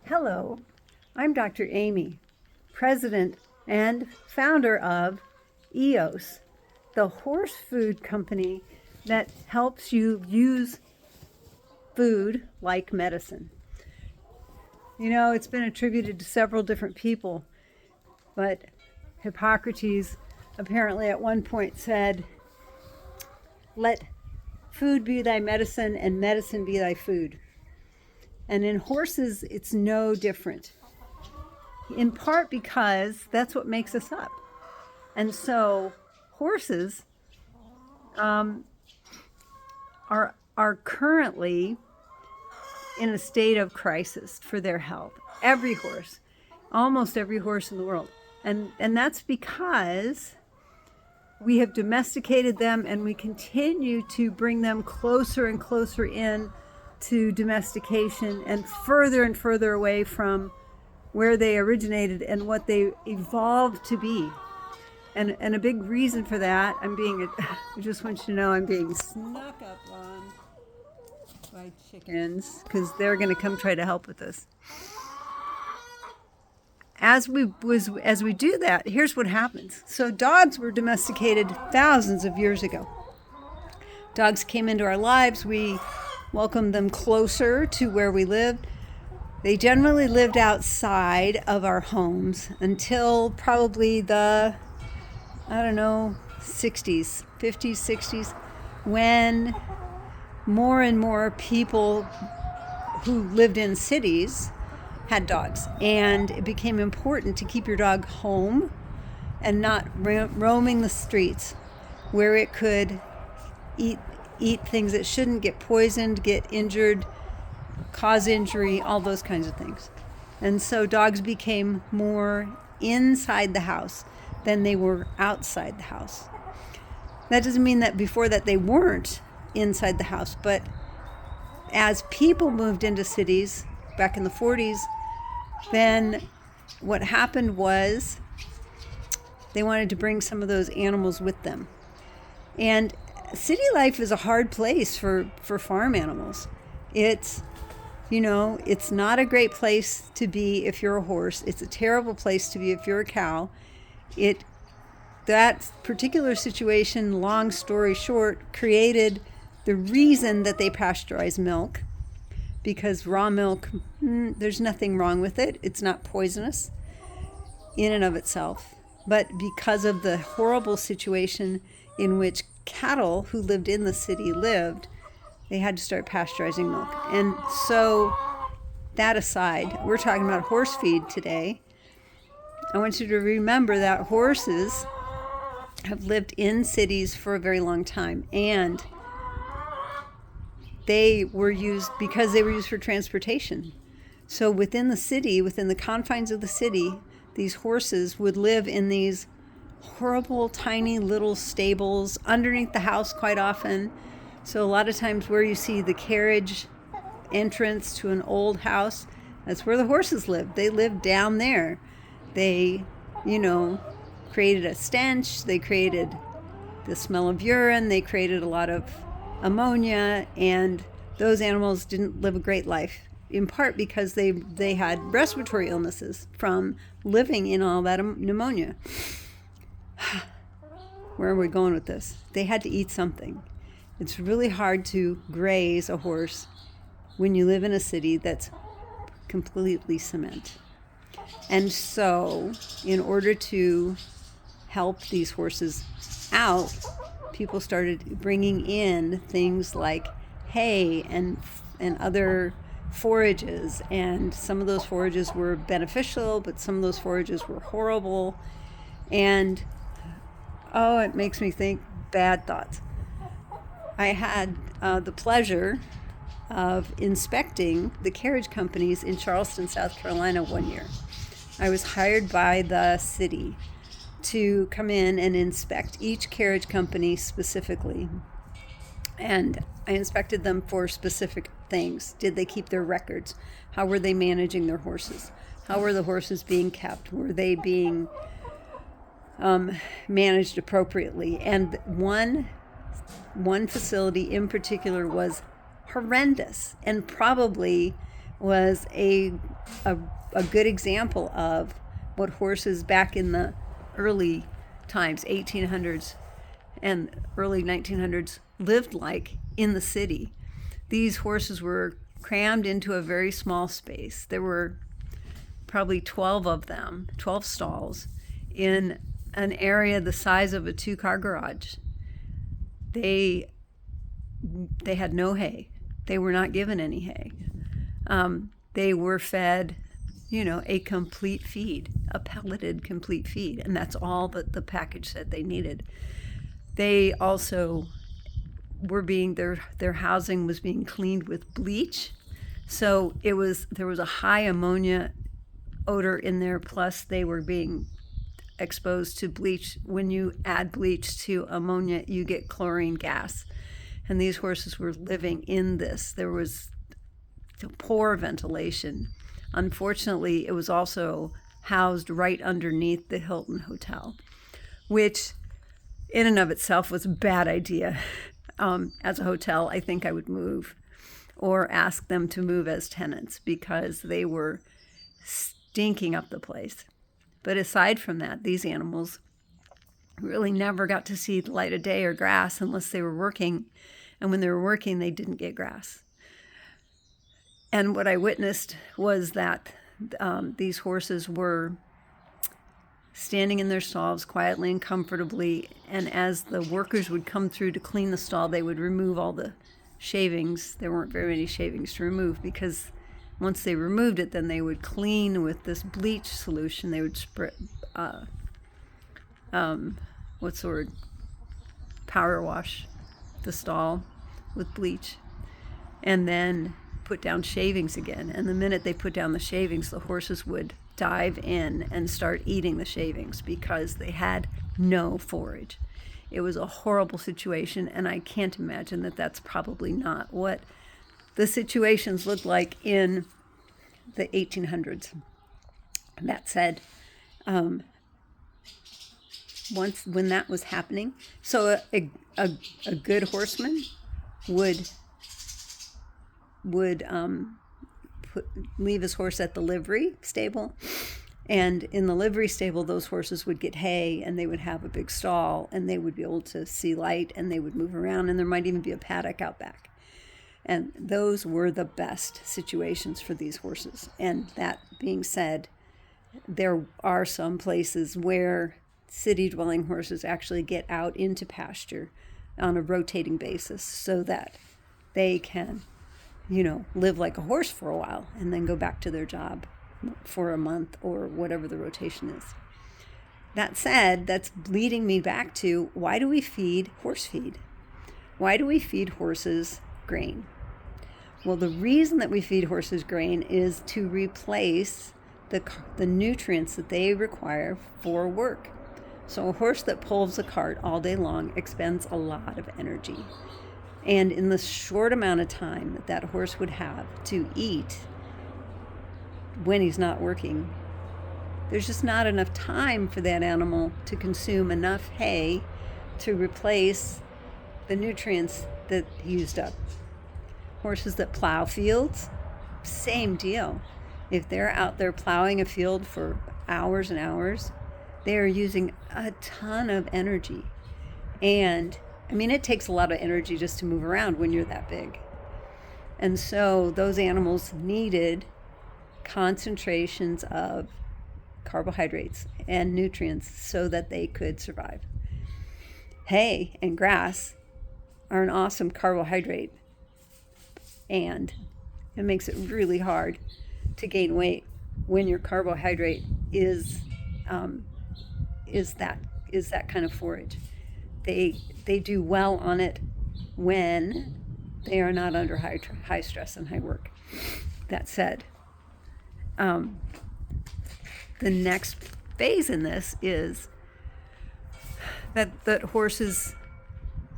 Hello, I'm Dr. Amy, president and founder of Eous, the horse food company that helps you use food like medicine. You know, it's been attributed to several different people, but Hippocrates apparently at one point said, "Let food be thy medicine and medicine be thy food." And in horses, it's no different. In part because that's what makes us up. And so horses are currently in a state of crisis for their health. Every horse, almost every horse in the world. And that's because we have domesticated them and we continue to bring them closer and closer in to domestication and further away from where they originated and what they evolved to be. And a big reason for that, I just want you to know I'm being snuck up on by chickens because they're going to come try to help with this. As we do that, here's what happens. So dogs were domesticated thousands of years ago. Dogs came into our lives. We welcomed them closer to where we lived. They generally lived outside of our homes until probably the, 60s, 50s, 60s, when more and more people who lived in cities had dogs. And it became important to keep your dog home and not roaming the streets where it could eat things that shouldn't, get poisoned, get injured, cause injury, all those kinds of things. And so dogs became more inside the house than they were outside the house. That doesn't mean that before that they weren't inside the house, but as people moved into cities back in the 40s, then what happened was they wanted to bring some of those animals with them. And city life is a hard place for farm animals. It's not a great place to be if you're a horse. It's a terrible place to be if you're a cow. That particular situation, long story short, created the reason that they pasteurize milk, because raw milk, there's nothing wrong with it. It's not poisonous in and of itself. But because of the horrible situation in which cattle who lived in the city lived, they had to start pasteurizing milk. And so, that aside, we're talking about horse feed today. I want you to remember that horses have lived in cities for a very long time, and they were used for transportation. So within the city, within the confines of the city, these horses would live in these horrible, tiny little stables underneath the house quite often. So a lot of times where you see the carriage entrance to an old house, that's where the horses lived. They lived down there. They, created a stench. They created the smell of urine. They created a lot of ammonia, and those animals didn't live a great life, in part because they had respiratory illnesses from living in all that pneumonia. Where are we going with this? They had to eat something. It's really hard to graze a horse when you live in a city that's completely cement. And so, in order to help these horses out, people started bringing in things like hay and other forages. And some of those forages were beneficial, but some of those forages were horrible. And, it makes me think bad thoughts. I had the pleasure of inspecting the carriage companies in Charleston, South Carolina one year. I was hired by the city to come in and inspect each carriage company specifically. And I inspected them for specific things. Did they keep their records? How were they managing their horses? How were the horses being kept? Were they being managed appropriately? And one facility in particular was horrendous and probably was a, a good example of what horses back in the early times, 1800s and early 1900s, lived like in the city. These horses were crammed into a very small space. There were probably 12 of them, 12 stalls, in an area the size of a two-car garage. They had no hay. They were not given any hay. They were fed, a complete feed, a pelleted complete feed, and that's all that the package said they needed. They also were their housing was being cleaned with bleach, so there was a high ammonia odor in there. Plus, they were being exposed to bleach. When you add bleach to ammonia, you get chlorine gas, and these horses were living in this. There was poor ventilation. Unfortunately, it was also housed right underneath the Hilton Hotel, which in and of itself was a bad idea. As a hotel, I think I would move or ask them to move as tenants because they were stinking up the place. But aside from that, these animals really never got to see the light of day or grass unless they were working. And when they were working, they didn't get grass. And what I witnessed was that these horses were standing in their stalls quietly and comfortably, and as the workers would come through to clean the stall, they would remove all the shavings. There weren't very many shavings to remove, because once they removed it, then they would clean with this bleach solution. They would spray, what's the word? Power wash the stall with bleach, and then put down shavings again. And the minute they put down the shavings, the horses would dive in and start eating the shavings because they had no forage. It was a horrible situation, and I can't imagine that that's probably not what the situations looked like in the 1800s. That said, when that was happening, so a good horseman would leave his horse at the livery stable, and in the livery stable those horses would get hay, and they would have a big stall, and they would be able to see light, and they would move around, and there might even be a paddock out back. And those were the best situations for these horses. And that being said, there are some places where city-dwelling horses actually get out into pasture on a rotating basis so that they can, live like a horse for a while and then go back to their job for a month or whatever the rotation is. That said, that's leading me back to, why do we feed horse feed? Why do we feed horses grain? Well, the reason that we feed horses grain is to replace the nutrients that they require for work. So a horse that pulls a cart all day long expends a lot of energy. And in the short amount of time that that horse would have to eat when he's not working, there's just not enough time for that animal to consume enough hay to replace the nutrients that he used up. Horses that plow fields, same deal. If they're out there plowing a field for hours and hours, they are using a ton of energy. And it takes a lot of energy just to move around when you're that big. And so those animals needed concentrations of carbohydrates and nutrients so that they could survive. Hay and grass are an awesome carbohydrate, and it makes it really hard to gain weight when your carbohydrate is that kind of forage. They do well on it when they are not under high stress and high work. That said, the next phase in this is that horses,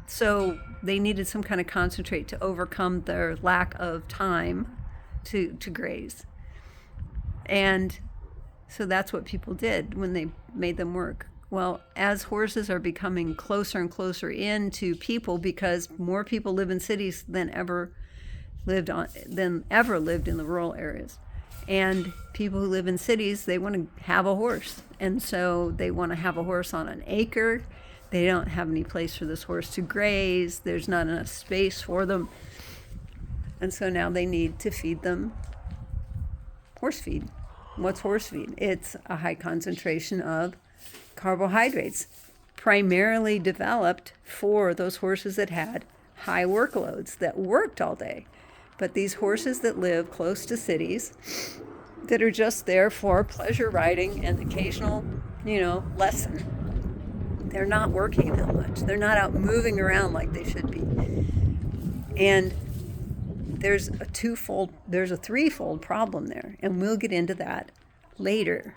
so they needed some kind of concentrate to overcome their lack of time to graze. And so that's what people did when they made them work. Well, as horses are becoming closer and closer into people, because more people live in cities than ever, ever lived in the rural areas. And people who live in cities, they want to have a horse. And so they want to have a horse on an acre. They don't have any place for this horse to graze. There's not enough space for them. And so now they need to feed them horse feed. What's horse feed? It's a high concentration of carbohydrates, primarily developed for those horses that had high workloads, that worked all day. But these horses that live close to cities, that are just there for pleasure riding and occasional, lesson, they're not working that much. They're not out moving around like they should be. And there's a threefold problem there, and we'll get into that later.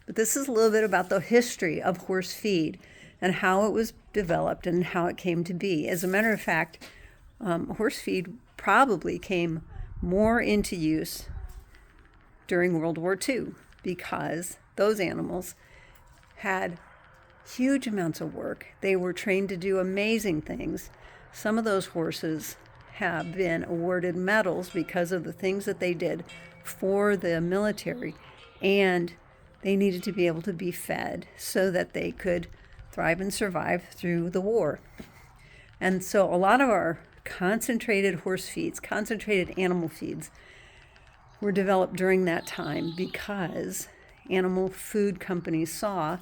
But this is a little bit about the history of horse feed and how it was developed and how it came to be. As a matter of fact, horse feed probably came more into use during World War II because those animals had huge amounts of work. They were trained to do amazing things. Some of those horses have been awarded medals because of the things that they did for the military, and they needed to be able to be fed so that they could thrive and survive through the war. And so a lot of our concentrated horse feeds, concentrated animal feeds, were developed during that time because animal food companies saw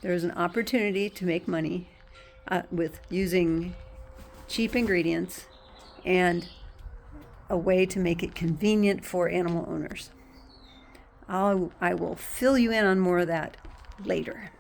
there was an opportunity to make money with using cheap ingredients and a way to make it convenient for animal owners. I will fill you in on more of that later.